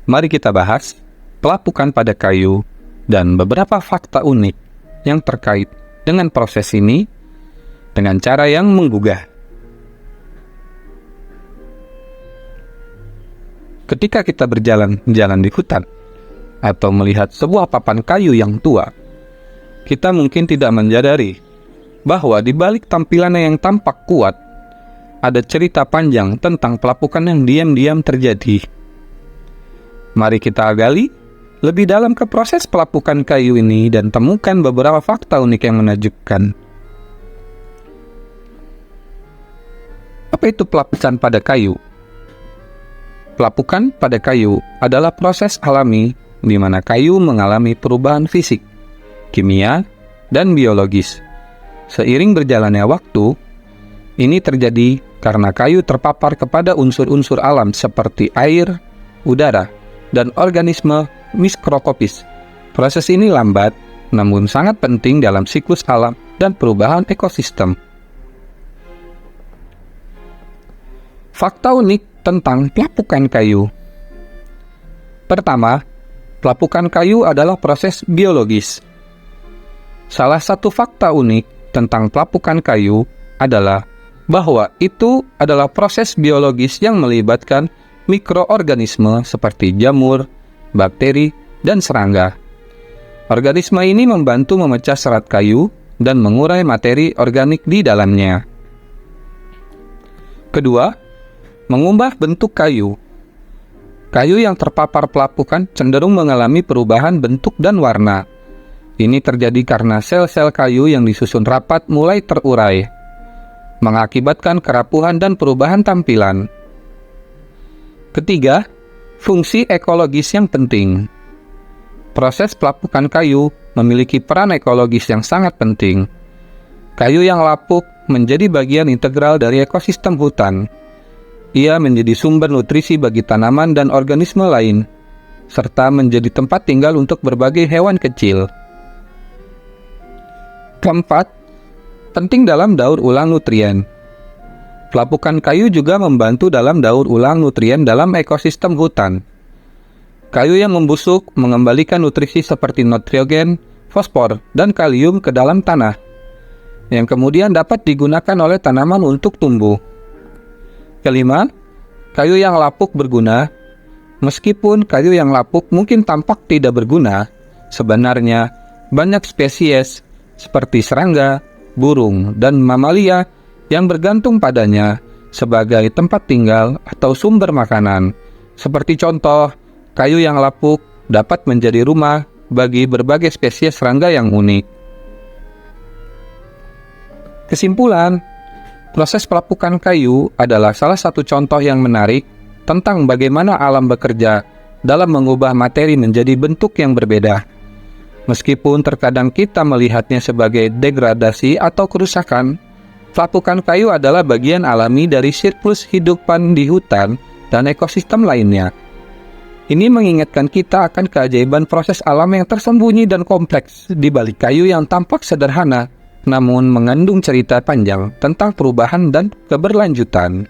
Mari kita bahas pelapukan pada kayu dan beberapa fakta unik yang terkait dengan proses ini dengan cara yang menggugah. Ketika kita berjalan-jalan di hutan atau melihat sebuah papan kayu yang tua, kita mungkin tidak menyadari bahwa di balik tampilannya yang tampak kuat, ada cerita panjang tentang pelapukan yang diam-diam terjadi. Mari kita gali lebih dalam ke proses pelapukan kayu ini dan temukan beberapa fakta unik yang menakjubkan. Apa itu pelapukan pada kayu? Pelapukan pada kayu adalah proses alami di mana kayu mengalami perubahan fisik, kimia, dan biologis. Seiring berjalannya waktu, ini terjadi karena kayu terpapar kepada unsur-unsur alam seperti air, udara, dan organisme mikroskopis. Proses ini lambat, namun sangat penting dalam siklus alam dan perubahan ekosistem. Fakta unik tentang pelapukan kayu. Pertama, pelapukan kayu adalah proses biologis. Salah satu fakta unik tentang pelapukan kayu adalah bahwa itu adalah proses biologis yang melibatkan mikroorganisme seperti jamur, bakteri, dan serangga. Organisme ini membantu memecah serat kayu dan mengurai materi organik di dalamnya. Kedua, mengubah bentuk kayu. Kayu yang terpapar pelapukan cenderung mengalami perubahan bentuk dan warna. Ini terjadi karena sel-sel kayu yang disusun rapat mulai terurai, mengakibatkan kerapuhan dan perubahan tampilan. Ketiga, fungsi ekologis yang penting. Proses pelapukan kayu memiliki peran ekologis yang sangat penting. Kayu yang lapuk menjadi bagian integral dari ekosistem hutan. Ia menjadi sumber nutrisi bagi tanaman dan organisme lain, serta menjadi tempat tinggal untuk berbagai hewan kecil. Keempat, penting dalam daur ulang nutrien. Pelapukan kayu juga membantu dalam daur ulang nutrien dalam ekosistem hutan. Kayu yang membusuk mengembalikan nutrisi seperti nitrogen, fosfor, dan kalium ke dalam tanah, yang kemudian dapat digunakan oleh tanaman untuk tumbuh. Kelima, kayu yang lapuk berguna. Meskipun kayu yang lapuk mungkin tampak tidak berguna, sebenarnya banyak spesies seperti serangga, burung, dan mamalia yang bergantung padanya sebagai tempat tinggal atau sumber makanan. Seperti contoh, kayu yang lapuk dapat menjadi rumah bagi berbagai spesies serangga yang unik. Kesimpulan, proses pelapukan kayu adalah salah satu contoh yang menarik tentang bagaimana alam bekerja dalam mengubah materi menjadi bentuk yang berbeda. Meskipun terkadang kita melihatnya sebagai degradasi atau kerusakan, pelapukan kayu adalah bagian alami dari siklus kehidupan di hutan dan ekosistem lainnya. Ini mengingatkan kita akan keajaiban proses alam yang tersembunyi dan kompleks di balik kayu yang tampak sederhana, namun mengandung cerita panjang tentang perubahan dan keberlanjutan.